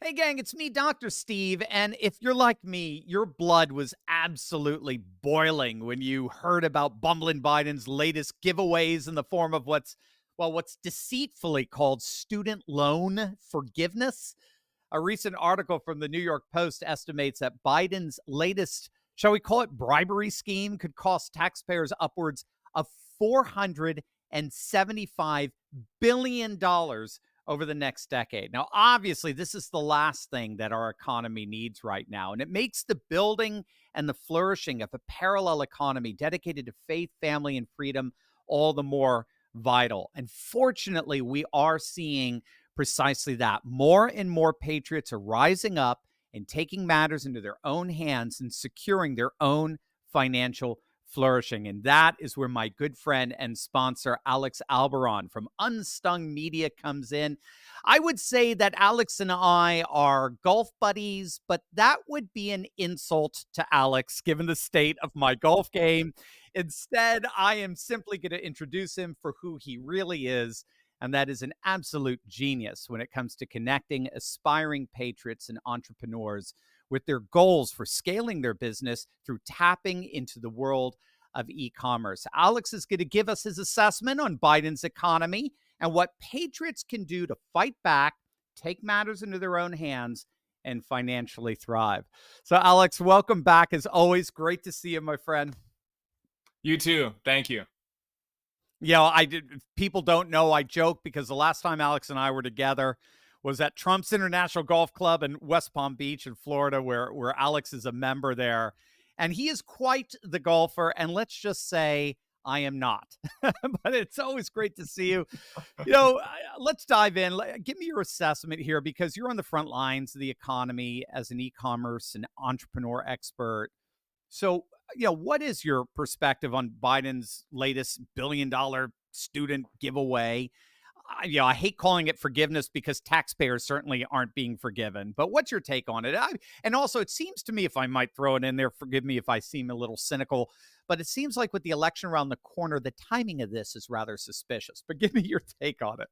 Hey, gang, it's me, Dr. Steve. And if you're like me, your blood was absolutely boiling when you heard about Bumbling Biden's latest giveaways in the form of what's deceitfully called student loan forgiveness. A recent article from the New York Post estimates that Biden's latest, shall we call it bribery scheme, could cost taxpayers upwards of $475 billion dollars over the next decade. Now, obviously, this is the last thing that our economy needs right now. And it makes the building and the flourishing of a parallel economy dedicated to faith, family, and freedom all the more vital. And fortunately, we are seeing precisely that. More and more patriots are rising up and taking matters into their own hands and securing their own financial flourishing. And that is where my good friend and sponsor, Alex Alberon from Unstung Media, comes in. I would say that Alex and I are golf buddies, but that would be an insult to Alex given the state of my golf game. Instead, I am simply going to introduce him for who he really is, and that is an absolute genius when it comes to connecting aspiring patriots and entrepreneurs with their goals for scaling their business through tapping into the world of e-commerce. Alex is going to give us his assessment on Biden's economy and what patriots can do to fight back, take matters into their own hands, and financially thrive. So, Alex, welcome back. As always, great to see you, my friend. You too. Thank you. I did. People don't know I joke because the last time Alex and I were together was at Trump's International Golf Club in West Palm Beach in Florida, where Alex is a member there, and he is quite the golfer. And let's just say I am not, but it's always great to see you. Let's dive in. Give me your assessment here because you're on the front lines of the economy as an e-commerce and entrepreneur expert. So, what is your perspective on Biden's latest $1 billion student giveaway? I hate calling it forgiveness because taxpayers certainly aren't being forgiven. But what's your take on it? And also, it seems to me, if I might throw it in there, forgive me if I seem a little cynical, but it seems like with the election around the corner, the timing of this is rather suspicious. But give me your take on it.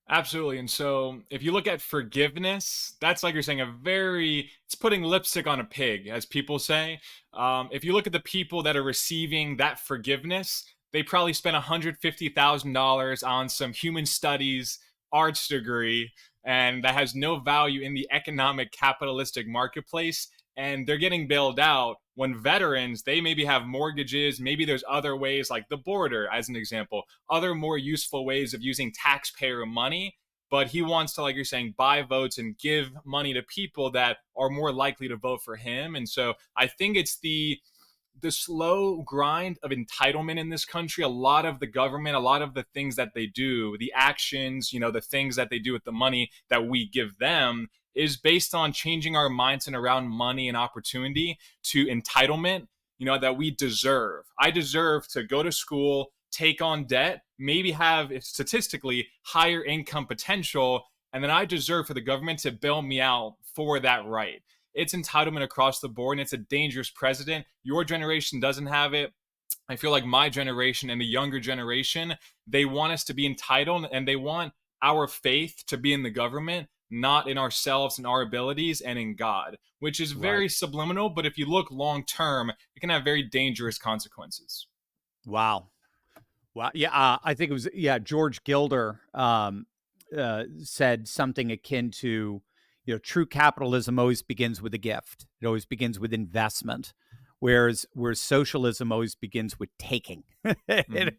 Absolutely. And so if you look at forgiveness, that's like you're saying it's putting lipstick on a pig, as people say. If you look at the people that are receiving that forgiveness, they probably spent $150,000 on some human studies arts degree, and that has no value in the economic capitalistic marketplace. And they're getting bailed out when veterans, they maybe have mortgages, maybe there's other ways like the border, as an example, other more useful ways of using taxpayer money. But he wants to, like you're saying, buy votes and give money to people that are more likely to vote for him. And so I think it's the slow grind of entitlement in this country. A lot of the government, a lot of the things that they do, the actions, the things that they do with the money that we give them is based on changing our mindset around money and opportunity to entitlement, that we deserve. I deserve to go to school, take on debt, maybe have statistically higher income potential, and then I deserve for the government to bail me out for that right. It's entitlement across the board, and it's a dangerous precedent. Your generation doesn't have it. I feel like my generation and the younger generation, they want us to be entitled, and they want our faith to be in the government, not in ourselves and our abilities and in God, which is Right. very subliminal. But if you look long term, it can have very dangerous consequences. Wow. Wow. Yeah. I think it was, George Gilder said something akin to, true capitalism always begins with a gift. It always begins with investment, whereas socialism always begins with taking. Mhm.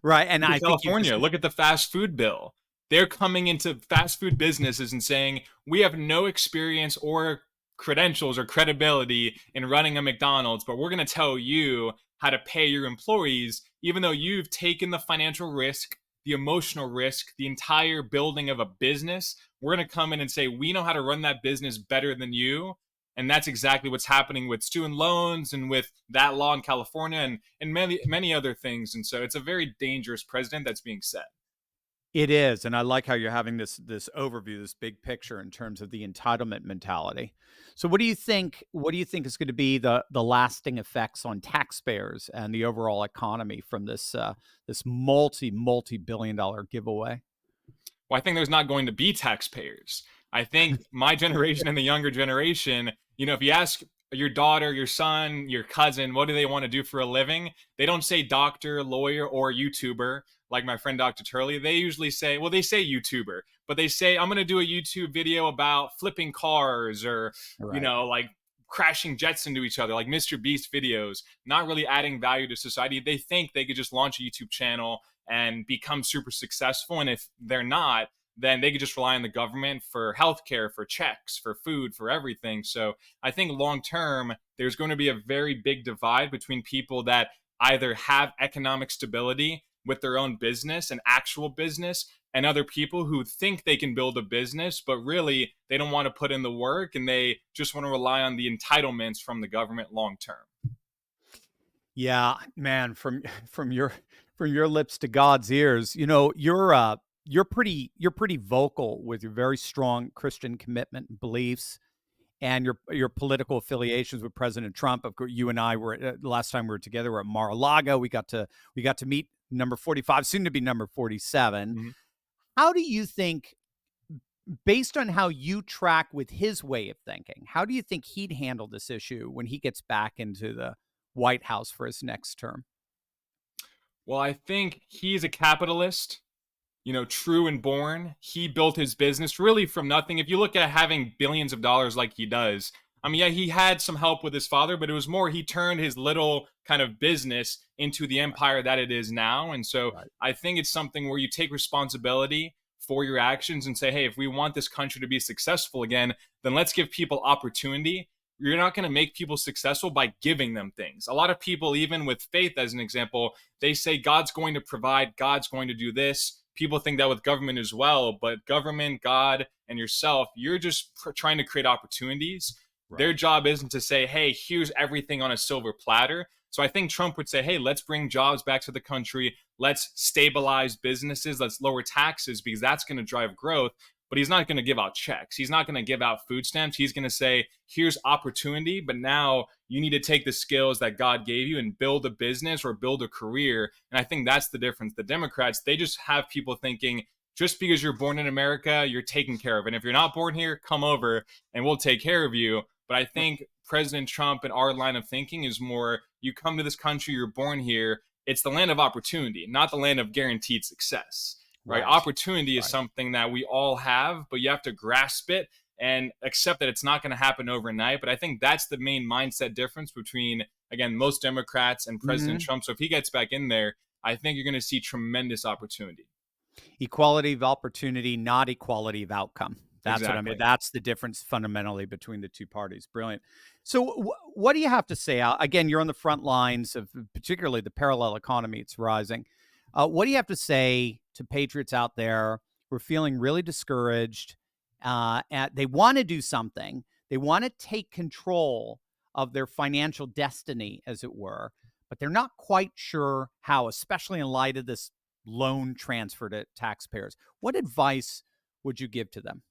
Right. And Look I at think you just, California. Look at the fast food bill. They're coming into fast food businesses and saying, we have no experience or credentials or credibility in running a McDonald's, but we're going to tell you how to pay your employees, even though you've taken the financial risk, the emotional risk, the entire building of a business. We're going to come in and say, we know how to run that business better than you. And that's exactly what's happening with student loans and with that law in California and many, many other things. And so it's a very dangerous precedent that's being set. it is. And I like how you're having this overview, this big picture in terms of the entitlement mentality. So what do you think is going to be the lasting effects on taxpayers and the overall economy from this multi billion dollar giveaway? Well, I think there's not going to be taxpayers. I think my generation and the younger generation, if you ask your daughter, your son, your cousin, what do they want to do for a living? They don't say doctor, lawyer, or YouTuber like my friend Dr. Turley. They usually say, well, they say YouTuber, but they say, I'm going to do a YouTube video about flipping cars or, Right. like crashing jets into each other, like Mr. Beast videos, not really adding value to society. They think they could just launch a YouTube channel and become super successful. And if they're not, then they could just rely on the government for healthcare, for checks, for food, for everything. So I think long term, there's going to be a very big divide between people that either have economic stability with their own business, an actual business, and other people who think they can build a business, but really they don't want to put in the work and they just want to rely on the entitlements from the government long term. Yeah, man, from your lips to God's ears, you're pretty vocal with your very strong Christian commitment and beliefs and your political affiliations with President Trump. Of course, you and I were last time we were together, we're at Mar-a-Lago. We got to meet number 45, soon to be number 47. Mhm. How do you think, based on how you track with his way of thinking, how do you think he'd handle this issue when he gets back into the White House for his next term? Well, I think he's a capitalist, true and born. He built his business really from nothing. If you look at having billions of dollars like he does, I mean, yeah, he had some help with his father, but it was more he turned his little kind of business into the Right, empire that it is now. And so right, I think it's something where you take responsibility for your actions and say, hey, if we want this country to be successful again, then let's give people opportunity. You're not going to make people successful by giving them things. A lot of people, even with faith as an example, they say God's going to provide, God's going to do this. People think that with government as well, but government, God, and yourself, you're just trying to create opportunities. Their right. job isn't to say, hey, here's everything on a silver platter. So I think Trump would say, hey, let's bring jobs back to the country. Let's stabilize businesses. Let's lower taxes because that's going to drive growth. But he's not going to give out checks. He's not going to give out food stamps. He's going to say, here's opportunity, but now you need to take the skills that God gave you and build a business or build a career. And I think that's the difference. The Democrats, they just have people thinking, just because you're born in America, you're taken care of. And if you're not born here, come over and we'll take care of you. But I think President Trump and our line of thinking is more you come to this country, you're born here. It's the land of opportunity, not the land of guaranteed success, right? Right, Opportunity is right. something that we all have, but you have to grasp it and accept that it's not going to happen overnight. But I think that's the main mindset difference between, again, most Democrats and President Mhm. Trump. So if he gets back in there, I think you're going to see tremendous opportunity. Equality of opportunity, not equality of outcome. That's what I mean. Exactly. That's the difference fundamentally between the two parties. Brilliant. So, what do you have to say? Again, you're on the front lines of particularly the parallel economy. It's rising. What do you have to say to patriots out there who are feeling really discouraged? They want to do something. They want to take control of their financial destiny, as it were, but they're not quite sure how, especially in light of this loan transfer to taxpayers. What advice would you give to them?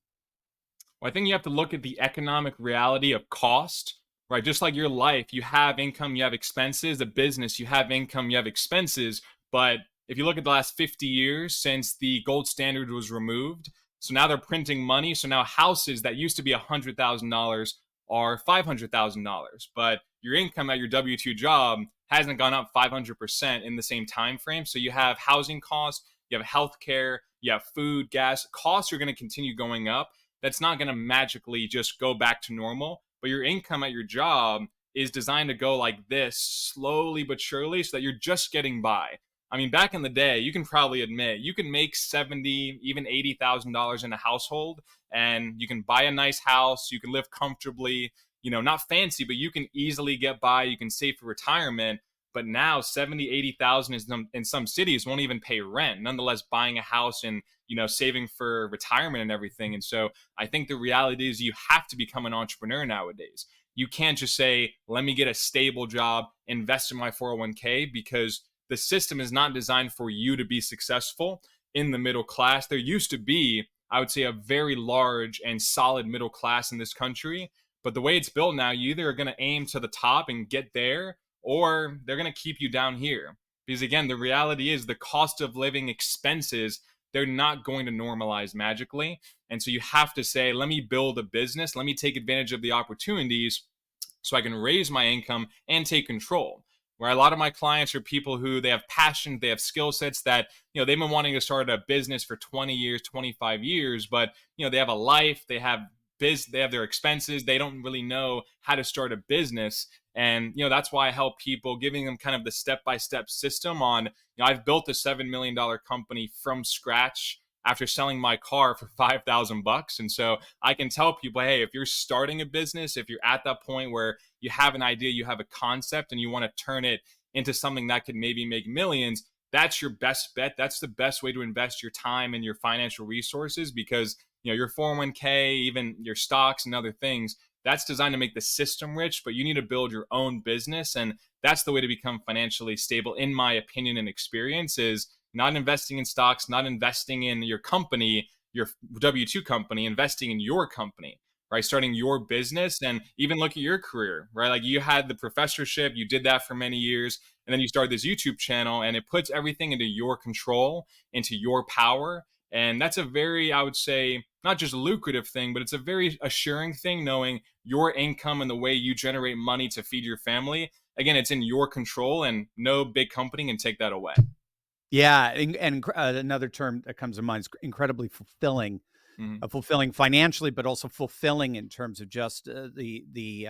Well, I think you have to look at the economic reality of cost, right? Just like your life, you have income, you have expenses. A business, you have income, you have expenses. But if you look at the last 50 years since the gold standard was removed, so now they're printing money. So now houses that used to be $100,000 are $500,000. But your income at your W 2 job hasn't gone up 500% in the same time frame. So you have housing costs, you have healthcare, you have food, gas. Costs are going to continue going up. That's not going to magically just go back to normal, but your income at your job is designed to go like this slowly but surely so that you're just getting by. I mean, back in the day, you can probably admit you can make 70, even $80,000 in a household, and you can buy a nice house, you can live comfortably, not fancy, but you can easily get by, you can save for retirement. But now 70, 80,000 in some cities won't even pay rent. Nonetheless, buying a house and saving for retirement and everything. And so I think the reality is you have to become an entrepreneur nowadays. You can't just say, let me get a stable job, invest in my 401k, because the system is not designed for you to be successful in the middle class. There used to be, I would say, a very large and solid middle class in this country. But the way it's built now, you either are going to aim to the top and get there, or they're going to keep you down here. Because again, the reality is the cost of living expenses they're not going to normalize magically. And so you have to say, let me build a business, let me take advantage of the opportunities so I can raise my income and take control. Where a lot of my clients are people who they have passion, they have skill sets that, they've been wanting to start a business for 20 years, 25 years, but, they have a life, they have their expenses, they don't really know how to start a business. And, that's why I help people, giving them kind of the step-by-step system on, I've built a $7 million company from scratch after selling my car for 5,000 bucks. And so I can tell people, hey, if you're starting a business, if you're at that point where you have an idea, you have a concept, and you want to turn it into something that could maybe make millions, that's your best bet. That's the best way to invest your time and your financial resources, because your 401k, even your stocks and other things, that's designed to make the system rich, but you need to build your own business. And that's the way to become financially stable, in my opinion and experience, is not investing in stocks, not investing in your company, your W-2 company, investing in your company, right? Starting your business. And even look at your career, right? Like, you had the professorship, you did that for many years, and then you started this YouTube channel, and it puts everything into your control, into your power. And that's a very, I would say, not just lucrative thing, but it's a very assuring thing, knowing your income and the way you generate money to feed your family. Again, it's in your control, and no big company can take that away. Yeah, another term that comes to mind is incredibly fulfilling. Mhm. Fulfilling financially, but also fulfilling in terms of just the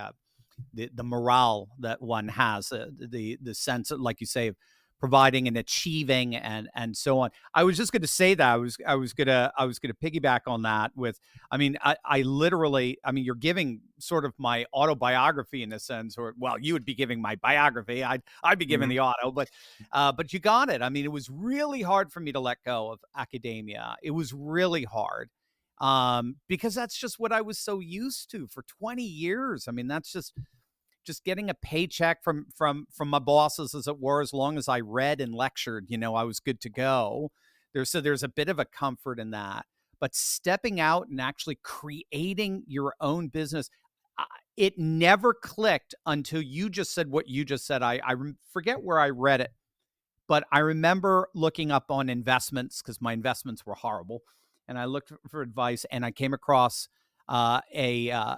morale that one has, the sense of, like you say, of providing and achieving and so on. I was just going to say that I was gonna piggyback on that with, I literally, you're giving sort of my autobiography in a sense, or, well, you would be giving my biography. I'd be giving Mhm. the auto, but you got it. It was really hard for me to let go of academia. It was really hard, because that's just what I was so used to for 20 years. That's just getting a paycheck from my bosses, as it were. As long as I read and lectured, I was good to go. There's a bit of a comfort in that. But stepping out and actually creating your own business, it never clicked until you just said what you just said. I forget where I read it, but I remember looking up on investments, because my investments were horrible, and I looked for advice, and I came across a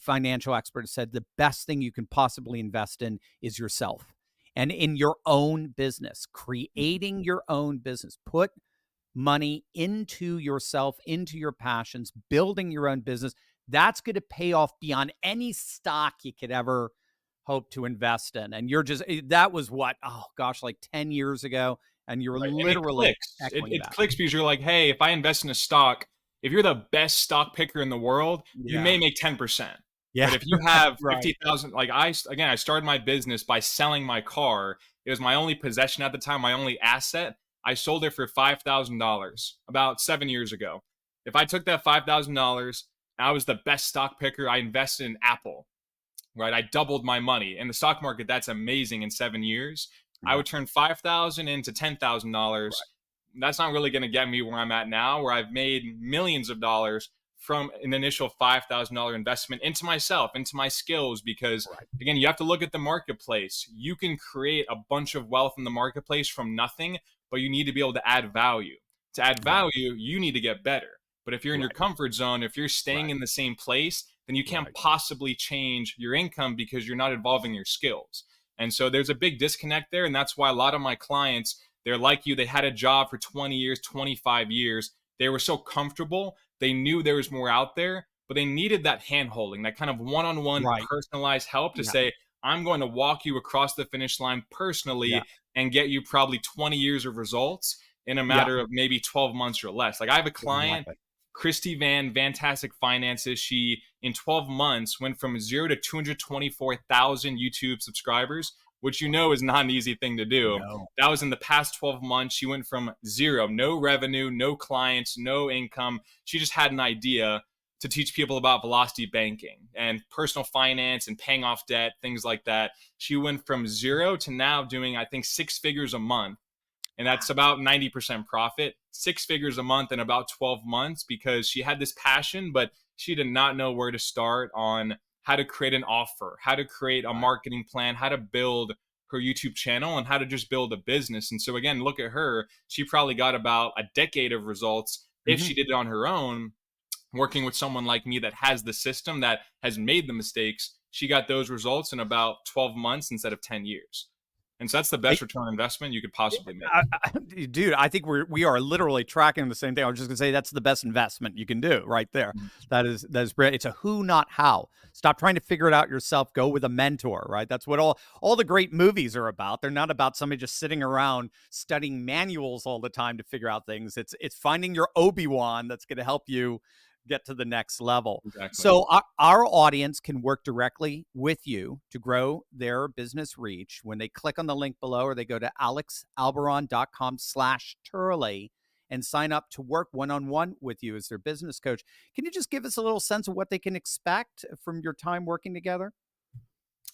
financial expert who said the best thing you can possibly invest in is yourself, and in your own business, creating your own business. Put money into yourself, into your passions, building your own business. That's going to pay off beyond any stock you could ever hope to invest in. And that was what, oh gosh, like 10 years ago. And you're Right, and it literally clicks. It echoing it that. clicks because you're like, "Hey, if I invest in a stock, if you're the best stock picker in the world, you Yeah. may make 10%. Yeah. But if you have Right. 50,000, like, I started my business by selling my car. It was my only possession at the time, my only asset. I sold it for $5,000 about 7 years ago. If I took that $5,000, I was the best stock picker. I invested in Apple, right? I doubled my money. In the stock market, that's amazing in 7 years. I Yeah. would turn 5,000 into $10,000. Right. That's not really going to get me where I'm at now, where I've made millions of dollars from an initial $5,000 investment into myself, into my skills. Because Right. again, you have to look at the marketplace. You can create a bunch of wealth in the marketplace from nothing, but you need to be able to add value. To add Right. value, you need to get better. But if you're in your Right. comfort zone, if you're staying Right. in the same place, then you can't Right. possibly change your income because you're not evolving your skills. And so there's a big disconnect there. And that's why a lot of my clients, they're like you, they had a job for 20 years, 25 years. They were so comfortable. They knew there was more out there, but they needed that hand holding, that kind of one on one Right. personalized help to Yeah. say, I'm going to walk you across the finish line Yeah. personally and get you probably 20 years of results in a Yeah. matter of maybe 12 months or less. Like, I have a client, Exactly. Christy Van, Fantastic Finances. She, in 12 months, went from zero to 224,000 YouTube subscribers, which is not an easy thing to do. No. That was in the past 12 months. She went from zero, no revenue, no clients, no income. She just had an idea to teach people about velocity banking and personal finance and paying off debt, things like that. She went from zero to now doing, I think, 6 figures a month, and that's about 90% profit, 6 figures a month in about 12 months, because she had this passion, but she did not know where to start on how to create an offer, how to create a Right. marketing plan, how to build her YouTube channel on how to just build a business. And so again, look at her. She probably got about a decade of results if Mhm. she did it on her own. Working with someone like me that has the system, that has made the mistakes, she got those results in about 12 months instead of 10 years. And so that's the best return on investment you could possibly make. Dude, I think we are literally tracking the same thing. I was just gonna say that's the best investment you can do right there. Mhm. That is brilliant. It's a who, not how. Stop trying to figure it out yourself. Go with a mentor, right? That's what all the great movies are about. They're not about somebody just sitting around studying manuals all the time to figure out things. It's finding your Obi-Wan that's gonna help you get to the next level. Exactly. So our audience can work directly with you to grow their business reach when they click on the link below or they go to alexalbaron.com/Turley and sign up to work one-on-one with you as their business coach. Can you just give us a little sense of what they can expect from your time working together?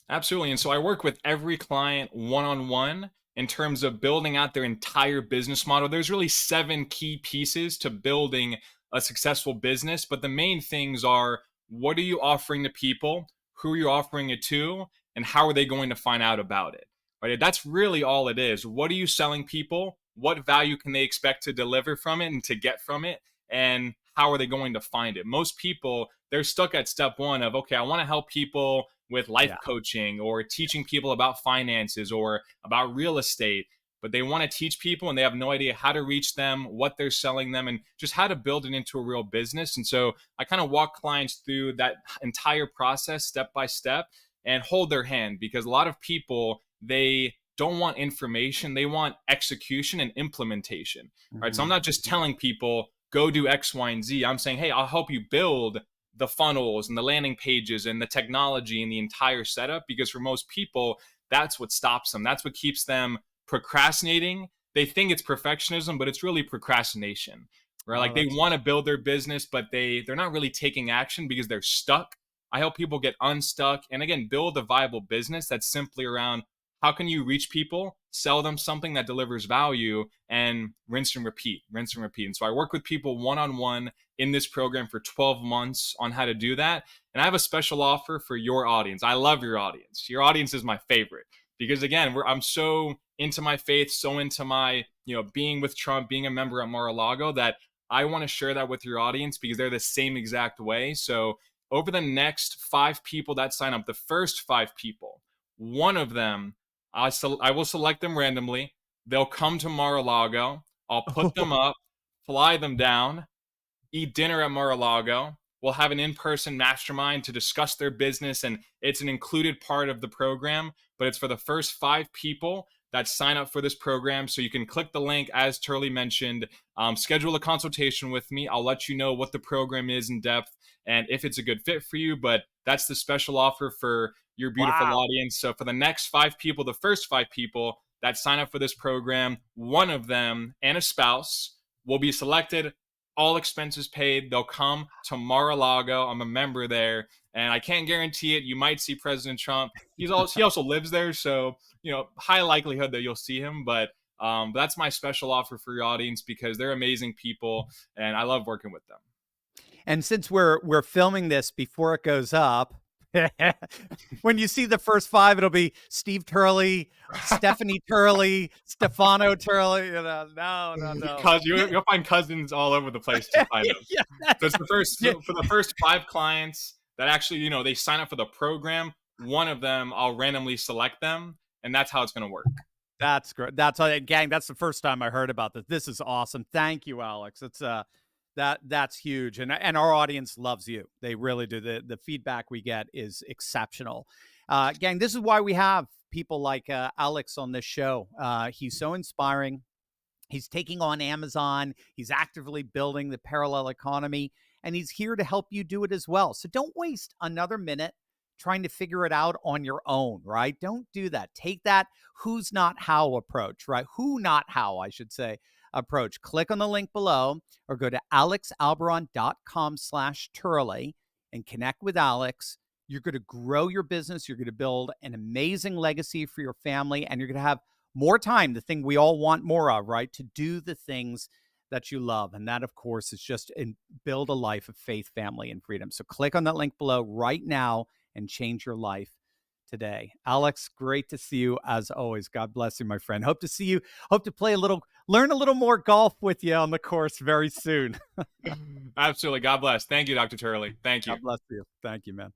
Absolutely. And so I work with every client one on one in terms of building out their entire business model. There's really 7 key pieces to building a successful business, but the main things are, what are you offering to people? Who are you offering it to? And how are they going to find out about it? Right? That's really all it is. What are you selling people? What value can they expect to deliver from it and to get from it? And how are they going to find it? Most people, they're stuck at step one of, okay, I want to help people with life Yeah. coaching or teaching people about finances or about real estate, but they want to teach people and they have no idea how to reach them, what they're selling them, and just how to build it into a real business. And so I kind of walk clients through that entire process step by step and hold their hand, because a lot of people, they don't want information, they want execution and implementation. Right? So I'm Mhm. not just telling people go do X, Y, and Z. I'm saying, hey, I'll help you build the funnels and the landing pages and the technology and the entire setup, because for most people, that's what stops them. That's what keeps them procrastinating. They think it's perfectionism, but it's really procrastination. Right? Oh, Like they that's want to build their business, but they're not really taking action because they're stuck. I help people get unstuck and again build a viable business that's simply around, how can you reach people, sell them something that delivers value, and rinse and repeat, rinse and repeat. And so I work with people one on one in this program for 12 months on how to do that. And I have a special offer for your audience. I love your audience. Your audience is my favorite because again, I'm so into my faith, so into my, being with Trump, being a member at Mar-a-Lago, that I want to share that with your audience because they're the same exact way. So over the next 5 people that sign up, the first 5 people, one of them, I will select them randomly. They'll come to Mar-a-Lago. I'll put them up, fly them down, eat dinner at Mar-a-Lago. We'll have an in-person mastermind to discuss their business, and it's an included part of the program, but it's for the first 5 people that sign up for this program. So you can click the link, as Turley mentioned, schedule a consultation with me. I'll let you know what the program is in depth and if it's a good fit for you, but that's the special offer for your beautiful wow. audience. So for the next 5 people, the first 5 people that sign up for this program, one of them and a spouse will be selected, all expenses paid. They'll come to Mar-a-Lago. I'm a member there, and I can't guarantee it. You might see President Trump. He also lives there, so high likelihood that you'll see him. But that's my special offer for your audience because they're amazing people, and I love working with them. And since we're filming this before it goes up, when you see the first 5, it'll be Steve Turley, Stephanie Turley, Stefano Turley. No, no, no. You'll find cousins all over the place to sign up. Yeah, So it's the first yeah, so for the first 5 clients that actually they sign up for the program. One of them, I'll randomly select them, and that's how it's going to work. that's great. Gang. That's the first time I heard about this. This is awesome. Thank you, Alex. It's that's huge, and our audience loves you. They really do. The feedback we get is exceptional. Gang, this is why we have people like Alex on this show. He's so inspiring. He's taking on Amazon. He's actively building the parallel economy, and he's here to help you do it as well. So don't waste another minute trying to figure it out on your own, right? Don't do that. Take that who's not how approach, right? Who not how, I should say, approach. Click on the link below or go to alexalbaron.com/Turley and connect with Alex. You're going to grow your business. You're going to build an amazing legacy for your family, and you're going to have more time, the thing we all want more of, right? To do the things that you love. And that, of course, is just build a life of faith, family, and freedom. So click on that link below right now and change your life today. Alex, great to see you as always. God bless you, my friend. Hope to see you. Hope to learn a little more golf with you on the course very soon. Absolutely. God bless. Thank you, Dr. Turley. Thank you. God bless you. Thank you, man.